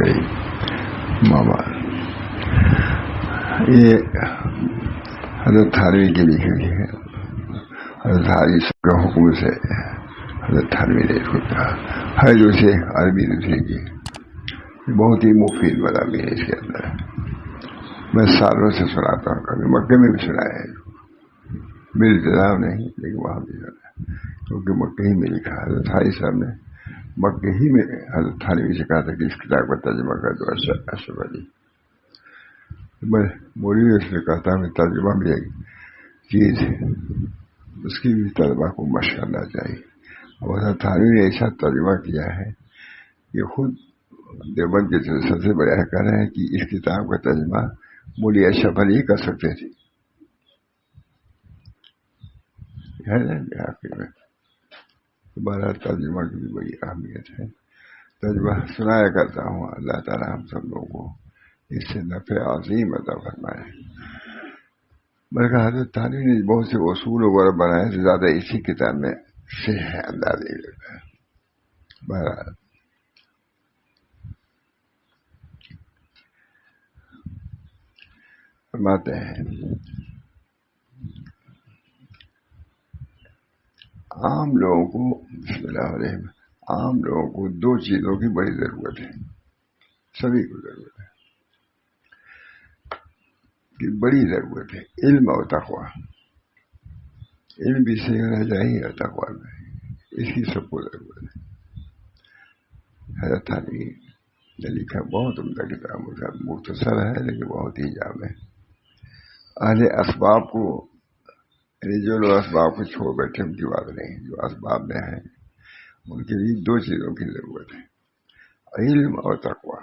صحیح ماما یہ حضرت تھانوی کی لکھی ہوئی ہے. حضرت تھانوی کے حکم سے حضرت تھانوی نے اس کو کہا ہے جو سے عربی دوسرے کی بہت ہی مفید مضامین ہے اس کے اندر. میں سالوں سے سناتا ہوں, کبھی مکے میں بھی سنا ہے, میرے انتظام نہیں لیکن وہاں بھی سنا ہے کیونکہ مکے ہی میں لکھا. حضرت تھانوی صاحب نے مکے ہی میں حضرت تھانوی سے کہا تھا کہ اس کتاب کا ترجمہ کر دو اشرف علی. میں موری اس نے کہتا ہوں ترجمہ بھی ایک چیز ہے, اس کی بھی ترجمہ کو مشق کرنا چاہیے. اور حضرت تھانوی نے ایسا ترجمہ کیا ہے کہ خود دیوبند کے سب سے بڑے کہہ رہے ہیں کہ اس کتاب کا ترجمہ مولی اشرف علی کر سکتے تھے. آخر میں تمہارا ترجمہ کی بھی بڑی اہمیت ہے. ترجمہ سنایا کرتا ہوں. اللہ تعالیٰ ہم سب لوگوں کو اس سے نفع عظیم عطا فرمائے. بلکہ حضرت تھانوی نے بہت سے اصول وغیرہ بنائے تو زیادہ اسی کتاب میں سے ہے اندازے لیتا ہے. بہرحال فرماتے ہیں عام لوگوں کو بسم اللہ علیہ عام لوگوں کو دو چیزوں کی بڑی ضرورت ہے, سبھی کو ضرورت ہے کہ بڑی ضرورت ہے, علم اور تقویٰ. علم بھی صحیح ہونا چاہیے اور تقویٰ بھی, اس کی سب کو ضرورت ہے. حضرت تھانوی نے لکھا بہت عمدہ کتاب, مختصر ہے لیکن بہت ہی جامع ہے. اہل اسباب کو یعنی جو لوگ اسباب کو چھوڑ بیٹھے ان کی بات نہیں, جو اسباب میں ہیں ان کے لیے دو چیزوں کی ضرورت ہے, علم اور تقویٰ.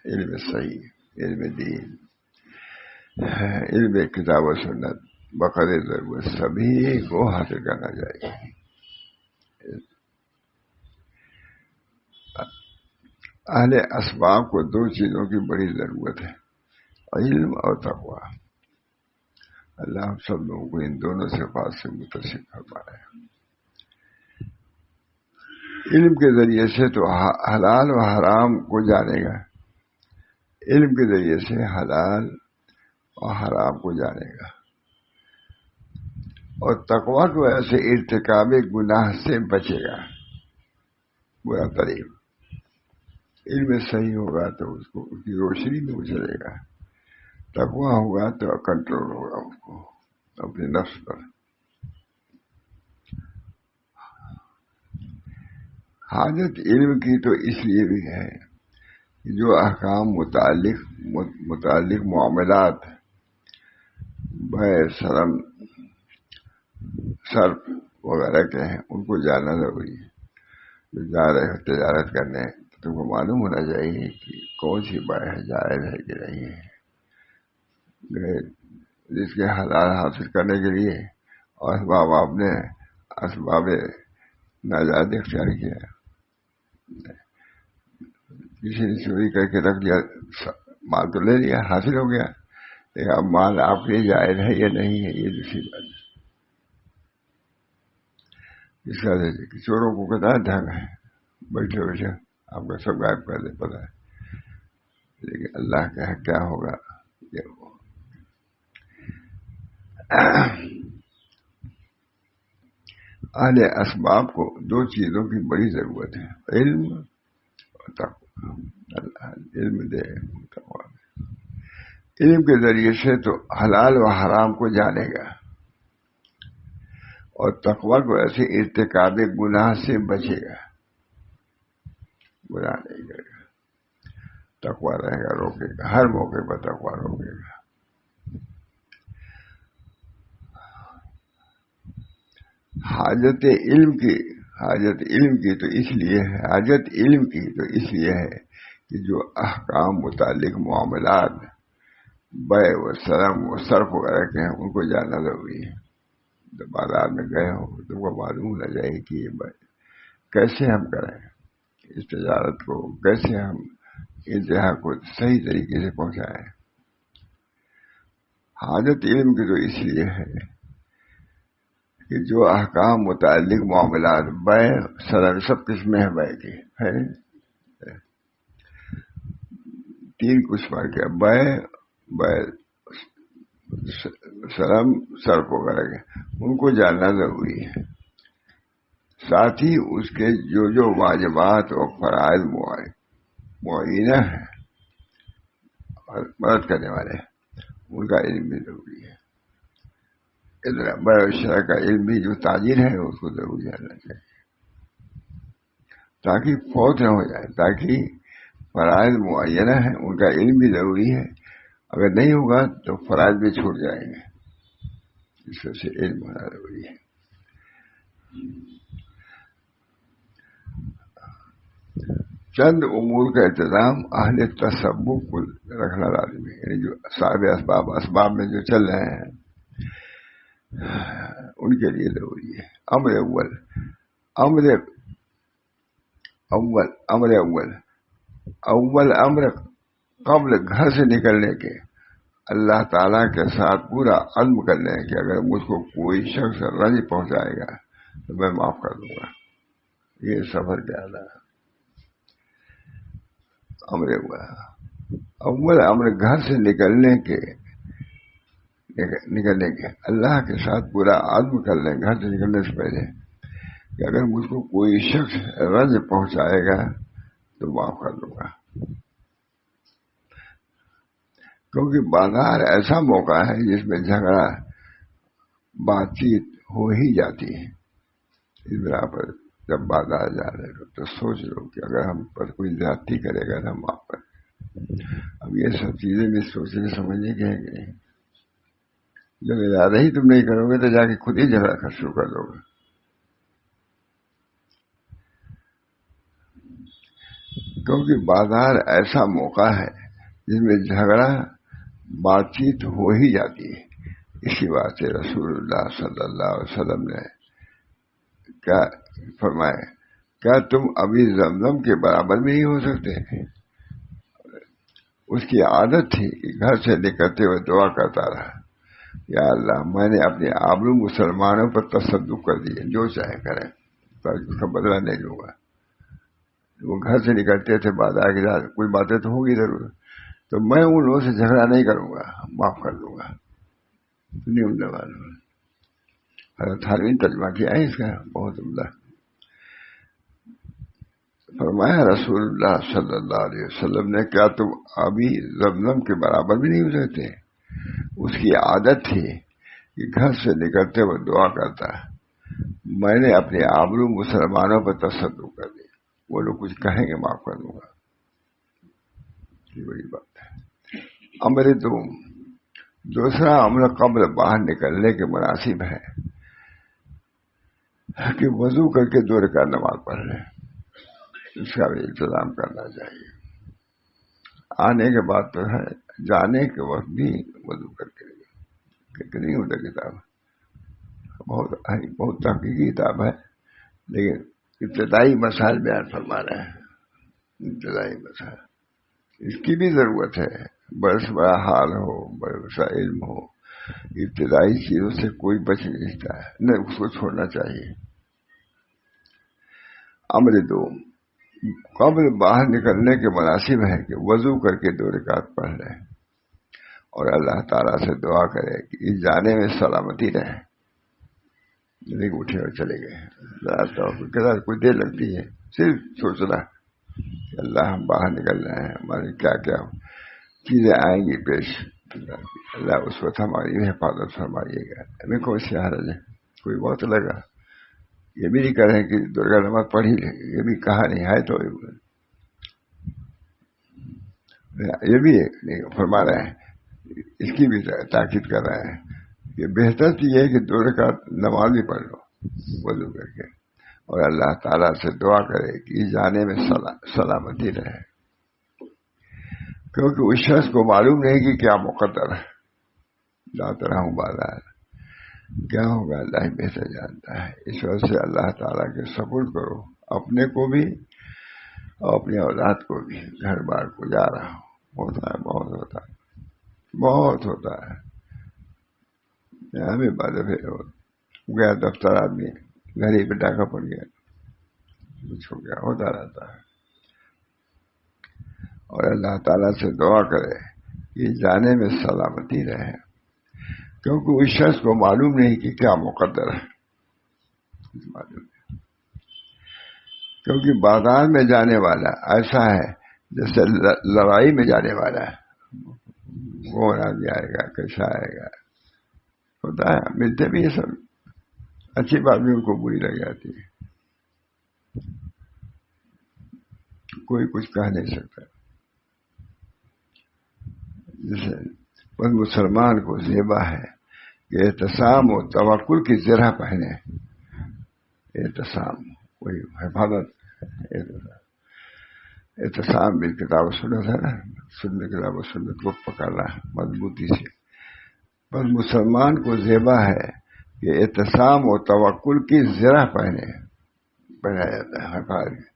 علم صحیح, علم دین, علم کتاب و سنت بقدر ضرورت سبھی کو حاصل کرنا چاہیے. اہل اسباب کو دو چیزوں کی بڑی ضرورت ہے, علم اور تقویٰ. اللہ ہم سب لوگوں کو ان دونوں صفات سے متصف فرمائے. علم کے ذریعے سے تو حلال و حرام کو جانے گا, علم کے ذریعے سے حلال اور حرام کو جانے گا, اور تقویٰ کی وجہ سے ارتکاب گناہ سے بچے گا. برا طریق علم صحیح ہوگا تو اس کو اس کی روشنی میں گزرے گا, تقویٰ ہوگا تو کنٹرول ہوگا اس کو اپنے نفس پر. حاجت علم کی تو اس لیے بھی ہے جو احکام متعلق معاملات بے شرم صرف وغیرہ کے ہیں ان کو جاننا ضروری ہے. جو جا رہے ہو تجارت کرنے تو تم کو معلوم ہونا چاہیے کہ کون سی بائے جائز ہے کہ نہیں ہے. جس کے حلال حاصل کرنے کے لیے اور اسباب آپ نے اسباب ناجائز اختیار کیا, کسی نے چوری کر کے رکھ لیا, مال تو لے لیا, حاصل ہو گیا, لیکن اب مال آپ کے لیے جائز ہے یا نہیں ہے یہ دوسری بات ہے. اس کا چوروں کو کتنا ڈھنگ ہے, بیٹھے بیٹھے آپ کا سب غائب کر دے پتا ہے, لیکن اللہ کا کیا ہوگا. اہل اسباب کو دو چیزوں کی بڑی ضرورت ہے, علم اور تقویٰ. اللہ علم دے تقویٰ. علم کے ذریعے سے تو حلال و حرام کو جانے گا, اور تقویٰ کو ایسے ارتکاب گناہ سے بچے گا, گناہ نہیں کرے گا. تقویٰ رہے گا, روکے گا, ہر موقع پر تقویٰ روکے گا. حاجت علم کی تو اس لیے ہے, حاجت علم کی تو اس لیے ہے کہ جو احکام متعلق معاملات بے و سرم و صرف وغیرہ کے ہیں ان کو جاننا ضروری ہے. جب بازار میں گئے ہو تو وہ معلوم ہونا چاہیے کہ کیسے ہم کریں اس تجارت کو, کیسے ہم انتہا کو صحیح طریقے سے پہنچائیں. حاجت علم کی تو اس لیے ہے کہ جو احکام متعلق معاملات بے سرم سب قسمیں ہیں بے کی ہے, 3 کچھ پڑھ کے بے بے سلم سرپ وغیرہ کے ان کو جاننا ضروری ہے. ساتھ ہی اس کے جو واجبات اور فرائض معینہ ہے اور مدد کرنے والے ان کا علم بھی ضروری ہے. اتنا بڑا شرع کا علم بھی جو تاجر ہے اس کو ضرور جاننا چاہیے تاکہ فوت نہ ہو جائے. تاکہ فرائض معینہ ہے ان کا علم بھی ضروری ہے. اگر نہیں ہوگا تو فرائض بھی چھوٹ جائیں گے. اس وجہ سے علم ہونا ضروری ہے. چند امور کا انتظام اہل تصوف کو رکھنا لازمی ہے. یعنی جو صاحب اسباب میں جو چل رہے ہیں ان کے لیے ضروری ہے. اول امر قبل گھر سے نکلنے کے اللہ تعالیٰ کے ساتھ پورا عزم کر لیں کہ اگر مجھ کو کوئی شخص رنج پہنچائے گا تو میں معاف کر دوں گا. یہ سفر کیا ہے اول امر گھر سے نکلنے کے اللہ کے ساتھ پورا عزم کر لیں گھر سے نکلنے سے پہلے کہ اگر مجھ کو کوئی شخص رنج پہنچائے گا تو معاف کر دوں گا. کیونکہ بازار ایسا موقع ہے جس میں جھگڑا بات چیت ہو ہی جاتی ہے. اس بنا پر جب بازار جا رہے ہو تو سوچ لو کہ اگر ہم پر کوئی زیادتی کرے گا تو ہم معاف کر دیں. اب یہ سب چیزیں بھی سوچنے سمجھنے کے ہیں. جب ارادہ ہی تم نہیں کرو گے تو جا کے خود ہی جھگڑا شروع کر دو گے. کیونکہ بازار ایسا موقع ہے جس میں جھگڑا بات چیت ہو ہی جاتی ہے. اسی بات سے رسول اللہ صلی اللہ علیہ وسلم نے کیا فرمایا, کیا تم ابھی زمزم کے برابر بھی نہیں ہو سکتے؟ اس کی عادت تھی کہ گھر سے نکلتے ہوئے دعا کرتا رہا, یا اللہ میں نے اپنے آبرو مسلمانوں پر تصدق کر دیے, جو چاہے کریں پر اس کا بدلہ نہیں لوں گا. وہ گھر سے نکلتے تھے بازار کے ساتھ, کوئی باتیں تو ہوگی ضرور, تو میں ان لوگوں سے جھگڑا نہیں کروں گا, معاف کر دوں گا. نہیں عمدہ معلوم حضرت حاروی ترجمہ کیا ہے اس کا, بہت عمدہ. فرمایا رسول اللہ صلی اللہ علیہ وسلم نے, کیا تم ابھی زمزم کے برابر بھی نہیں ہو سکتے؟ اس کی عادت تھی کہ گھر سے نکلتے ہوئے دعا کرتا, میں نے اپنے آبرو مسلمانوں پر تصدق کر دی, وہ لوگ کچھ کہیں گے معاف کر دوں گا. یہ بڑی بات ہے. امر دوسرا امر قبل باہر نکلنے کے مناسب ہے کہ وضو کر کے 2 رکعت نماز پڑھ لیں. اس کا بھی انتظام کرنا چاہیے. آنے کے بعد تو ہے, جانے کے وقت بھی وضو کر کے نہیں ہوتا. کتاب بہت تحقیقی کتاب ہے, لیکن ابتدائی مسائل بیان فرما رہے ہیں. ابتدائی مسائل اس کی بھی ضرورت ہے. بڑا حال ہو, بڑا علم ہو, ابتدائی چیزوں سے کوئی بچ نہیں سکتا ہے, نہ اس کو چھوڑنا چاہیے. امر 2 قبل باہر نکلنے کے مناسب ہے کہ وضو کر کے 2 رکعت پڑھ لیں اور اللہ تعالیٰ سے دعا کرے کہ اس جانے میں سلامتی رہے. نہیں اٹھے اور چلے گئے, کوئی دیر لگتی ہے, صرف سوچنا کہ اللہ ہم باہر نکل رہے ہیں, ہماری کیا کیا چیزیں آئیں گی پیش, اللہ اس وقت ہماری حفاظت فرمائیے گا. ہمیں کوئی سی حرج ہے, کوئی بہت لگا یہ بھی نہیں کر رہے کہ 2 رکعت نماز پڑھ ہی لیں, یہ بھی کہا نہیں ہے. تو یہ بھی فرما رہے ہیں, اس کی بھی تاکید کر رہے ہیں کہ بہتر تو یہ ہے کہ 2 رکعت نماز بھی پڑھ لو وضو کر کے, اور اللہ تعالیٰ سے دعا کرے کہ جانے میں سلامتی رہے. کیونکہ اس شخص کو معلوم نہیں کہ کیا مقدر ہے. جاتا رہا ہوں بازار, کیا ہوگا اللہ ہی بہتر جانتا ہے. اس وجہ سے اللہ تعالیٰ کے سپورٹ کرو, اپنے کو بھی اور اپنی اولاد کو بھی. گھر بار کو جا رہا ہوں, ہوتا ہے, بہت ہوتا ہے. ہمیں بعد گیا دفتر, آدمی گھر ہی پہ ڈاکہ پڑ گیا, کچھ ہو گیا, ہوتا رہتا ہے. اور اللہ تعالیٰ سے دعا کرے کہ جانے میں سلامتی رہے، کیونکہ اس شخص کو معلوم نہیں کہ کیا مقدر ہے، معلوم نہیں۔ کیونکہ بازار میں جانے والا ایسا ہے جیسے لڑائی میں جانے والا ہے، کون آدمی آئے گا، کیسا آئے گا، ہوتا ہے، ملتے بھی یہ سب، اچھی بات بھی ان کو بری لگ جاتی ہے، کوئی کچھ کہہ نہیں سکتا۔ جیسے بس مسلمان کو زیبا ہے کہ احتسام و توکل کی زرہ پہنے، احتسام کوئی حفاظت، احتسام بھی کتاب و سنت ہے نا، سنت کتاب و سنت کو پکڑنا مضبوطی سے۔ بس مسلمان کو زیبا ہے کہ احتسام و توکل کی زرہ پہنا جاتا ہے، حفاظت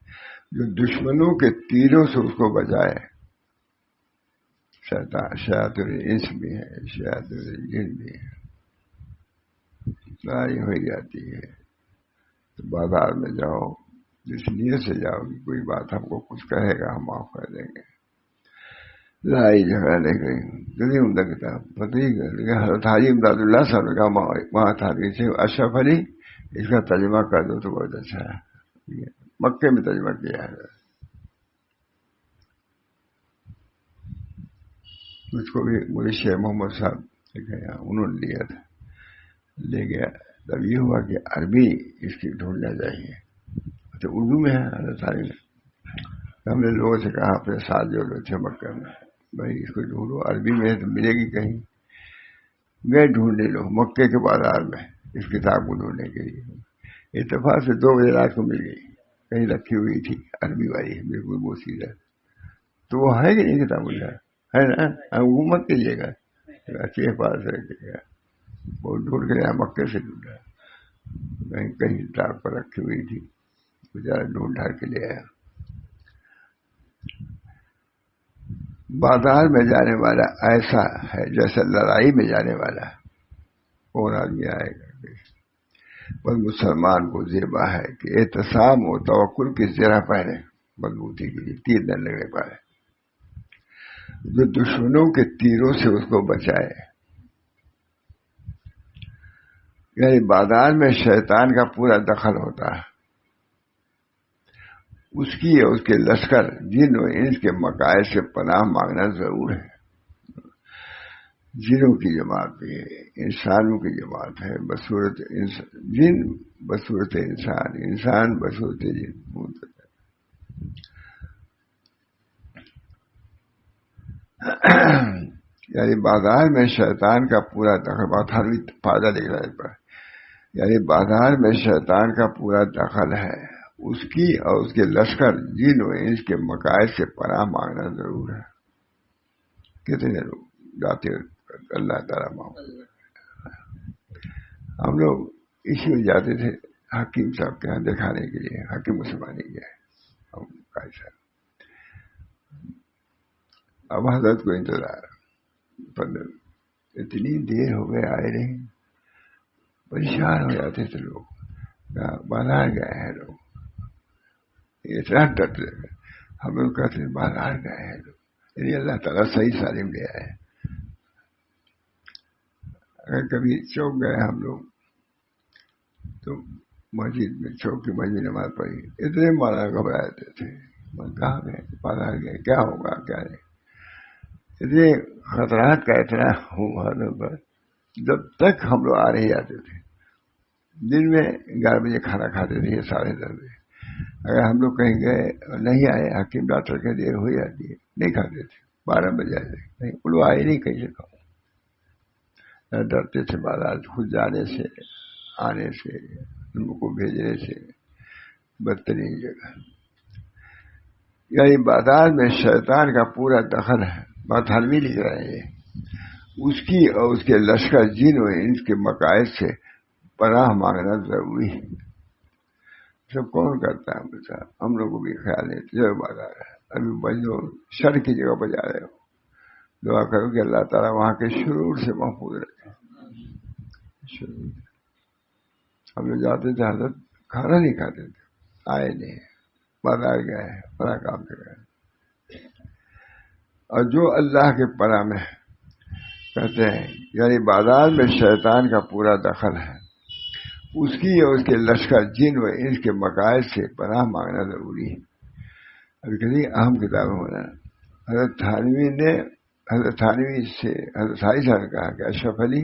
جو دشمنوں کے تیروں سے اس کو بچائے۔ شیاطین الانس بھی ہے، شیاطین الجن بھی ہے، لڑائی ہو جاتی ہے۔ تو بازار میں جاؤ، جس نیت سے جاؤ کہ کوئی بات ہم کو کچھ کہے گا ہم معاف کر دیں گے، لڑائی جھگڑا نہیں کریں گے۔ عمدہ کتاب پتہ ہی لیکن حضرت حاجی امداد اللہ صاحب نے کہا وہاں تھا کہ اشرف علی اس کا ترجمہ کر دو تو بہت اچھا ہے، مکے میں ترجمہ کیا ہے، اس کو بھی مجھے شیخ محمد صاحب انہوں نے لیا تھا، لے گیا، تب یہ ہوا کہ عربی اس کی ڈھونڈنا چاہیے، تو اردو میں ہے حضرت علی نے۔ ہم نے لوگوں سے کہا اپنے ساتھ جو لوگ تھے مکہ میں، بھائی اس کو ڈھونڈو، عربی میں ہے تو ملے گی کہیں، گئے ڈھونڈنے لوگ مکے کے بازار میں اس کتاب کو ڈھونڈنے کے لیے، اتفاق سے 2 بجے رات کو مل گئی، کہیں رکھی ہوئی تھی عربی والی، بالکل وہ سیدھا، تو وہ ہے کہ نہیں کتاب اللہ ہے نا، حکومت کیجیے گا، اچھے پاس رکھیے گا، وہ ڈھونڈ کے یہاں مکے سے ڈھونڈا، کہیں ٹاپ پر رکھی ہوئی تھی، بیچارہ ڈھونڈ ڈھاڑ کے لے آیا۔ بازار میں جانے والا ایسا ہے جیسے لڑائی میں جانے والا، کون آدمی آئے گا۔ بس مسلمان کو زیبا ہے کہ احتسام و توکل کی زرہ پہنے، مضبوطی کے لیے تیر نہ لگنے پائے، جو دشمنوں کے تیروں سے اس کو بچائے۔ یعنی بازار میں شیطان کا پورا دخل ہوتا ہے، اس کی اور اس کے لشکر جن و انس کے مکائد سے پناہ مانگنا ضرور ہے۔ جنوں کی جماعت بھی ہے، انسانوں کی جماعت ہے، بصورت جن بصورت انسان، انسان بصورت جن۔ یعنی بازار میں شیطان کا پورا دخل، بات ہر فائدہ لکھ رہا ہے اس پر، یعنی بازار میں شیطان کا پورا دخل ہے، اس کی اور اس کے لشکر جن و انس کے مکائد سے پناہ مانگنا ضرور ہے۔ کتنے لوگ جاتے اللہ تعالیٰ معاف۔ ہم لوگ اسی میں جاتے تھے حکیم صاحب کے یہاں دکھانے کے لیے، حکیم عثمانی کے ہم صاحب، اب حضرت کو انتظار، اتنی دیر ہو گئے آئے نہیں، پریشان ہو جاتے تھے لوگ، بازار گئے ہیں لوگ، اتنا ڈرتے ہم لوگ کہتے ہیں بازار گئے ہیں لوگ، یعنی اللہ تعالیٰ صحیح سالم لے آئے۔ اگر کبھی چوک گئے ہم لوگ تو مسجد میں چوک کی مسجد نماز پڑھی، اتنے مانا گھبراتے تھے، کہاں گئے، بازار گئے، کیا ہوگا کیا نہیں، اتنے خطرات کا اتنا ہوا۔ جب تک ہم لوگ آ رہے جاتے تھے، دن میں 11 بجے کھانا کھاتے تھے، 10:30 بجے، اگر ہم لوگ کہیں گئے نہیں آئے، حکیم ڈاکٹر کے دیر ہو جاتی ہے، نہیں کھاتے تھے، 12 بجے آئے، نہیں وہ آئے نہیں، کہیں سے کھاؤ، ڈرتے تھے بازار خود جانے سے، آنے سے، ان کو بھیجنے سے، بدترین جگہ۔ یعنی بازار میں شیطان کا پورا دخل ہے، بات حلوی لکھ رہے ہیں، اس کی اور اس کے لشکر جن و انس کے مکائد سے پناہ مانگنا ضروری ہے۔ سب کون کرتا ہے بتا، ہم لوگ کو بھی خیال نہیں، جو بازار ہے ابھی بجو شر کی جگہ بجا رہے ہو، دعا کرو کہ اللہ تعالیٰ وہاں کے شرور سے محفوظ رکھے۔ ہم لوگ جاتے تھے، حضرت کھانا نہیں کھاتے تھے، آئے نہیں، بازار گئے، بڑا کام کر گئے، اور جو اللہ کے پناہ میں کہتے ہیں، یعنی بازار میں شیطان کا پورا دخل ہے، اس کی اور اس کے لشکر جن و انس کے مقاصد سے پناہ مانگنا ضروری ہے۔ ابھی کتنی اہم کتاب ہونا، حضرت تھانوی سے حضرت سائی صاحب نے کہا کہ اشرف علی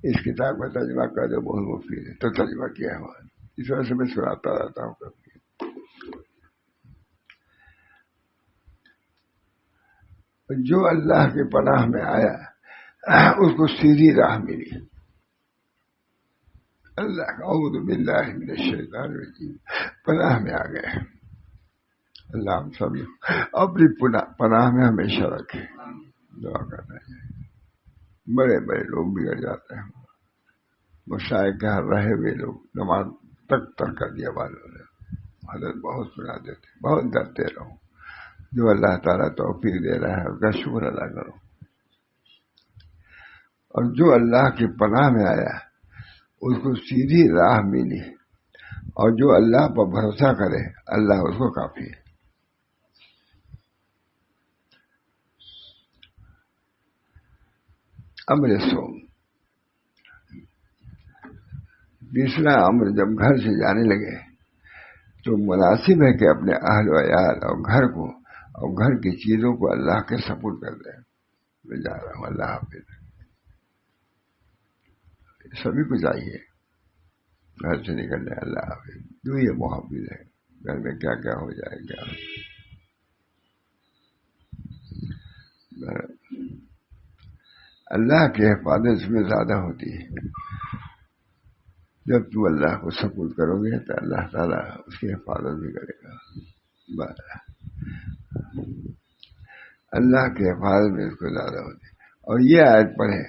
اس کتاب کا ترجمہ کر دو، بہت مفید ہے، تو ترجمہ کیا ہوا، اس وجہ سے میں سناتا رہتا ہوں کبھی۔ جو اللہ کے پناہ میں آیا اس کو سیدھی راہ ملی۔ اللہ کا اعوذ باللہ من الشیطان الرجیم، پناہ میں آ گئے۔ اللہ ہم سب اپنی پناہ میں ہمیشہ رکھے، دعا کرنا چاہیے۔ بڑے بڑے لوگ بگڑ جاتے ہیں، مشائخ کے رہے ہوئے لوگ نماز تک کر دیا والوں نے، حضرت بہت سنا دیتے، بہت ڈرتے رہو، جو اللہ تعالیٰ توفیق دے رہا ہے اس کا شکر ادا کرو۔ اور جو اللہ کی پناہ میں آیا اس کو سیدھی راہ ملی، اور جو اللہ پر بھروسہ کرے اللہ اس کو کافی ہے۔ امر سوم، تیسرا امر، جب گھر سے جانے لگے تو مناسب ہے کہ اپنے اہل و عیال اور گھر کو اور گھر کی چیزوں کو اللہ کے سپرد کر دیں۔ میں جا رہا ہوں، اللہ حافظ۔ سبھی کو چاہیے گھر سے نکلنے، اللہ حافظ، جو یہ محافظ ہے، گھر میں کیا کیا ہو جائے گا۔ اللہ کی حفاظت اس میں زیادہ ہوتی ہے۔ جب تم اللہ کو سپرد کرو گے تو اللہ تعالیٰ اس کی حفاظت بھی کرے گا۔ اللہ کی حفاظت میں اس کو زیادہ ہوتی ہے۔ اور یہ آیت پڑھے،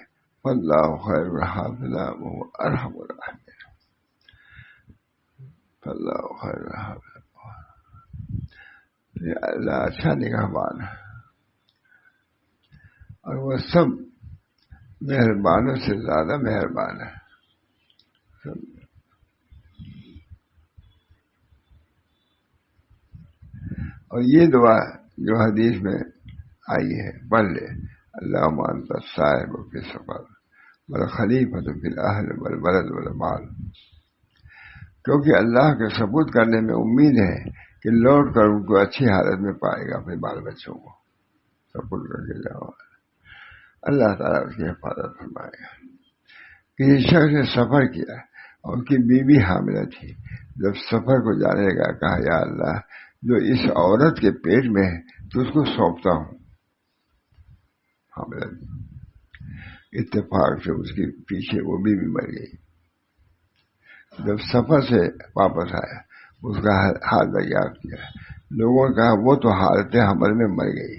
فاللہ خیر الحافظ وہو ارحم الراحمین، فاللہ خیر الحافظ، اللہ اچھا نگہبان ہے اور وہ سب مہربانوں سے زیادہ مہربان ہے۔ اور یہ دعا جو حدیث میں آئی ہے پڑھ لے، اللہم انت الصاحب فی السفر والخلیفۃ فی الاہل والولد والمال، کیونکہ اللہ کے سپرد کرنے میں امید ہے کہ لوٹ کر ان کو اچھی حالت میں پائے گا، اپنے بال بچوں کو سپرد کر کے جاؤ، اللہ تعالیٰ اس کی حفاظت فرمائے گا۔ کسی شخص نے سفر کیا اور ان کی بیوی حاملہ تھی، جب سفر کو جانے لگا کہا، یا اللہ، جو اس عورت کے پیٹ میں ہے تو اس کو سونپتا ہوں، حاملہ تھی۔ اتفاق سے اس کے پیچھے وہ بیوی مر گئی۔ جب سفر سے واپس آیا اس کا حال دریافت کیا، لوگوں نے کہا وہ تو حالت حمل میں مر گئی۔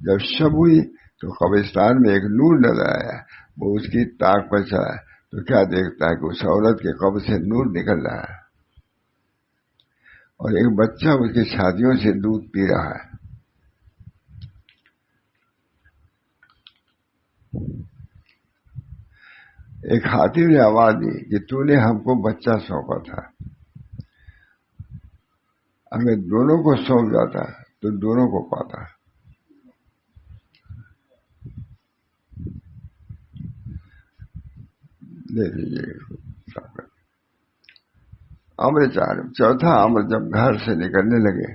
جب شب ہوئی تو قبرستان میں ایک نور نظر آیا، وہ اس کی طاق پر چڑھا تو کیا دیکھتا ہے کہ اس عورت کے قبر سے نور نکل رہا ہے اور ایک بچہ اس کی چھاتیوں سے دودھ پی رہا ہے۔ ایک خاتون نے آواز دی کہ تو نے ہم کو بچہ سونپا تھا، اگر دونوں کو سونپ جاتا تو دونوں کو پاتا۔ لے لیجیے۔ امر چوتھا امر، جب گھر سے نکلنے لگے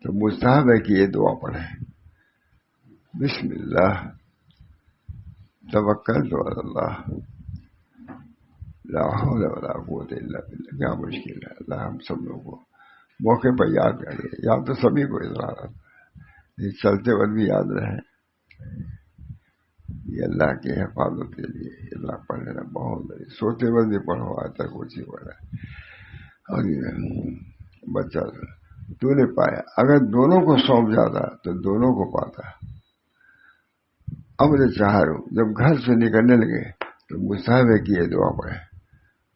تو مستحب ہے کہ یہ دعا پڑھیں، بسم اللہ توکلت علی اللہ لا حول ولا قوت الا باللہ۔ کیا مشکل ہے، اللہ ہم سب لوگوں کو موقع پر یاد کرے، یاد تو سبھی کو اظہار آتا ہے، چلتے وقت بھی یاد رہے، یہ اللہ کی حفاظت کے لیے اللہ پڑھ لینا بہت بڑی، سوتے وقت بھی پڑھو، آج تک اسی پڑھا۔ اور بچہ تو نے پایا، اگر دونوں کو سونپ جاتا تو دونوں کو پاتا۔ امر چہاروں، جب گھر سے نکلنے لگے تو مستحب ہے کہ یہ دعا پڑھے،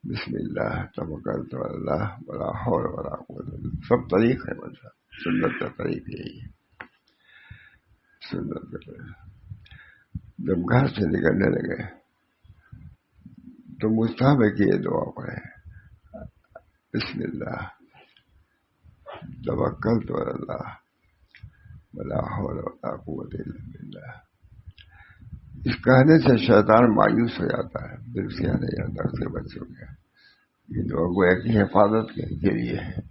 بسم اللہ توکلت علی اللہ ولا حول ولا قوت الا باللہ۔ سب طریق ہے، بچہ سنت کا طریق یہی ہے، سنت کا طریق۔ جب گھر سے نکلنے لگے تو مستحب ہے کہ یہ دعا پڑھے، بسم اللہ توکلت علی اللہ ولا حول ولا قوت الا باللہ۔ اس کہنے سے شیطان مایوس ہو جاتا ہے، پھر اس کے یہاں نہیں جاتا اس کے بچوں کے. یہ دعا گویا کی حفاظت کے لیے ہے.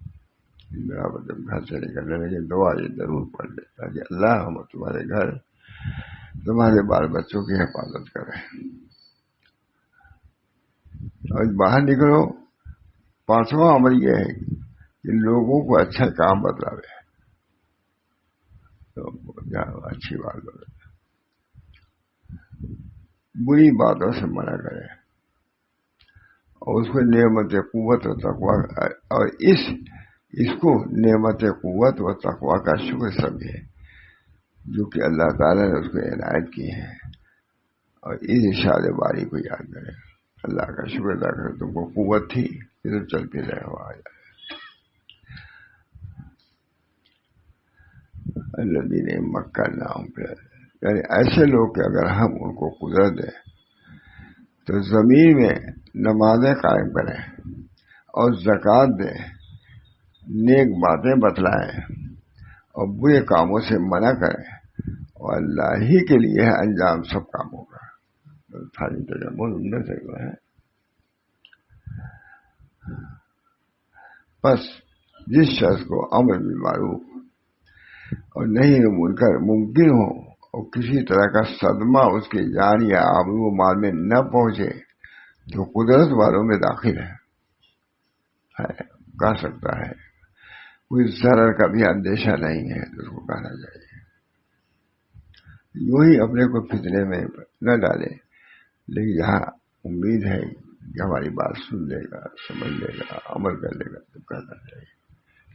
برابر جب گھر سے نکلنے لگے دعا یہ ضرور پڑھ لے تاکہ اللہ ہم تمہارے گھر تمہارے بال بچوں کی حفاظت کرے. اور باہر نکلو، پانچواں عمل یہ ہے کہ لوگوں کو اچھا کام بتلاوے، تو اچھی بات بتائے، بری باتوں سے منع کرے، اور اس کو نعمت قوت و تقوی اور اس کو نعمت قوت و تقوی کا شکر سمجھے جو کہ اللہ تعالیٰ نے اس کو عنایت کی ہے، اور اس ارشاد باری کو یاد کرے. اللہ کا شکر ادا کرے تم کو قوت تھی ادھر چل کے رہے ہو. الذین مکناہم فی الارض، یعنی ایسے لوگ کہ اگر ہم ان کو قدرت دیں تو زمین میں نمازیں قائم کریں اور زکوٰۃ دیں، نیک باتیں بتلائیں اور برے کاموں سے منع کریں، اور اللہ ہی کے لیے ہے انجام سب کاموں کا. تھانی تجمل عمدہ سے ہے. بس جس شخص کو امر بالمعروف اور نہی عن المنکر ممکن ہو اور کسی طرح کا صدمہ اس کی جان یا آبرو و مال میں نہ پہنچے تو قدرت والوں میں داخل ہے کہہ سکتا ہے. کوئی ضرر کا بھی اندیشہ نہیں ہے تو اس کو کہنا چاہیے. یوں ہی اپنے کو فتنے میں نہ ڈالے، لیکن یہاں امید ہے کہ ہماری بات سن لے گا، سمجھ لے گا، عمل کر لے گا تو کرنا چاہیے.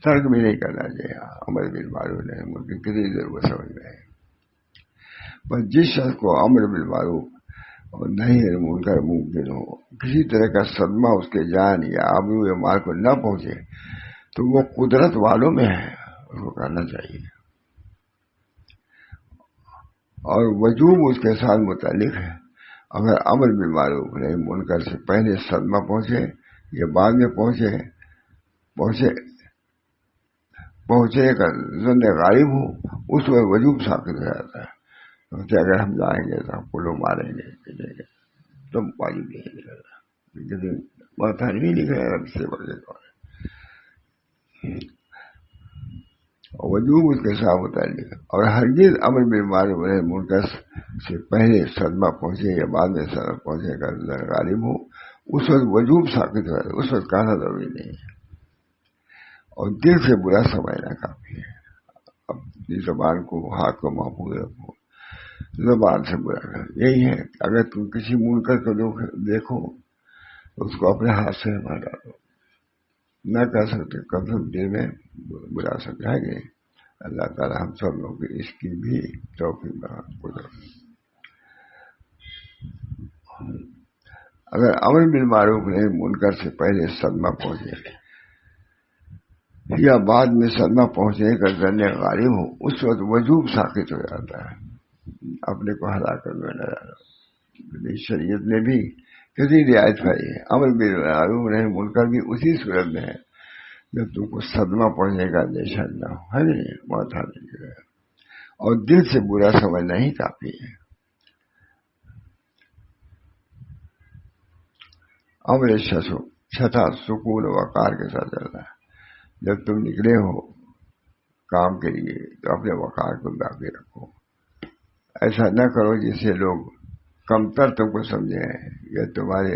ترک بھی نہیں کرنا چاہیے. امر بالمعروف نہیں ممکن کسی ضرور سمجھ میں ہے. بس جس شخص کو امر بالمعروف اور نہیں منکر ممکن ہو، کسی طرح کا صدمہ اس کے جان یا آبرو یا مال کو نہ پہنچے تو وہ قدرت والوں میں ہے، اس کو کرنا چاہیے. اور وجوب اس کے ساتھ متعلق ہے. اگر امر بالمعروف نہیں منکر سے پہلے صدمہ پہنچے یا بعد میں پہنچے کا ظن غالب ہو، اس وقت وجوب ثابت ہو جاتا ہے. کہ اگر ہم جائیں گے تو ہم کو لوگ ماریں گے پیٹیں گے، تم واجب نہیں نکلنا، لیکن ماتھا نہیں نکلے رب سے بڑے وجوب اس کے ساتھ متعلق. اور ہرگز امر بالمعروف نہیں منکر سے پہلے صدمہ پہنچے یا بعد میں صدمہ پہنچے کا ظن غالب ہو، اس وقت وجوب ثابت ہو جاتا ہے. اس وقت کہنا ضروری نہیں ہے. اور دل سے برا سمجھنا کافی ہے. اپنی زبان کو، ہاتھ کو محفوظ رکھو، زبان سے برا کر. یہی ہے کہ اگر تم کسی منکر کو دیکھو تو اس کو اپنے ہاتھ سے مار ڈالو. نہ کر سکتے کم سے کم دل میں برا سمجھا گے. اللہ تعالی ہم سب لوگ اس کی بھی توفیق عطا. اگر امر بالمعروف نہیں منکر سے پہلے صدمہ پہنچے یا بعد میں صدمہ پہنچنے کا ظن غالب ہو، اس وقت وجوب ساقط ہو جاتا ہے. اپنے کو ہلاکت میں نہ ڈالو. شریعت نے بھی کسی رعایت پائی ہے. امر بالمعروف نہیں منکر بھی اسی صورت میں ہے جب تم کو صدمہ پہنچنے کا اندیشہ نہ ہو، ہے نہیں ماتھا نہیں گرے، اور دل سے برا سمجھنا ہی کافی ہے. امر چھٹا سکون و وقار کے ساتھ چلنا ہے. جب تم نکلے ہو کام کے لیے تو اپنے وقار کو باقی رکھو. ایسا نہ کرو جس سے لوگ کمتر تم کو سمجھیں یا تمہارے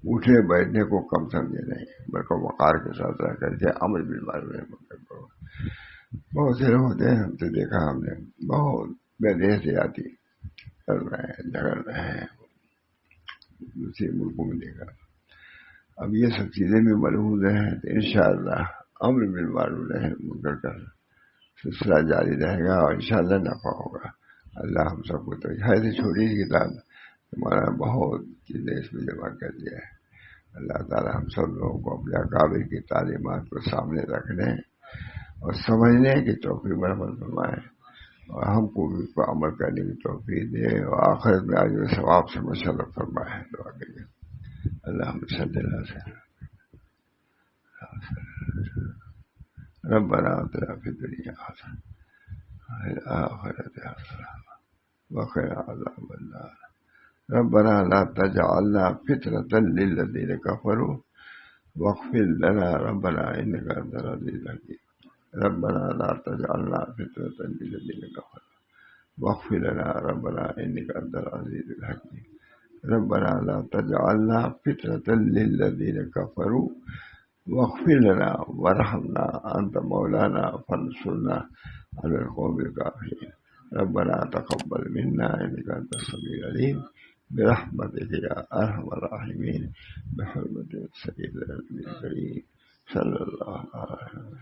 اٹھنے بیٹھنے کو کم سمجھے نہیں، بلکہ وقار کے ساتھ رہ کر کے امر بالمعروف کرو. بہت سے لوگ ہوتے ہیں، ہم تو دیکھا ہم نے، بہت بے احتیاطی کر رہے ہیں، جھگڑ رہے ہیں دوسرے ملکوں میں دیکھا. اب یہ سب چیزیں بھی ملحوظ ہیں تو انشاءاللہ امر بالمعروف نہی عن المنکر کا سلسلہ جاری رہے گا اور انشاءاللہ نفع ہوگا. اللہ ہم سب کو تو ہے چھوٹی سی کتاب ہمارا بہت چیزیں اس میں جمع کر دیا ہے. اللہ تعالی ہم سب لوگوں کو اپنے اکابر کی تعلیمات کو سامنے رکھنے اور سمجھنے کی توفیق مرحمت فرمائے، اور ہم کو بھی اس پر عمل کرنے کی توفیق دے، اور آخرت میں اجر و ثواب سے مشرف فرمائے. دعا کریے. اللہم صلی اللہ علیہ ربنا آتنا فی الدنیا حسنۃ وفی الآخرۃ حسنۃ وقنا عذاب النار. ربنا لا تجعلنا فتنة للذين كفروا واغفر لنا ربنا إنك أنت العزيز الحكيم ربنا لا تجعلنا فتنة للذين كفروا واغفر لنا ربنا إنك أنت العزيز الحكيم ربنا لا تجعلنا فتنة للذين كفروا واغفر لنا وارحمنا أنت مولانا فانصرنا على القوم الكافرين ربنا تقبل منا إنك أنت السميع العليم برحمتك يا أرحم الراحمين بحرمة سيدنا النبي الكريم صلى الله عليه وسلم.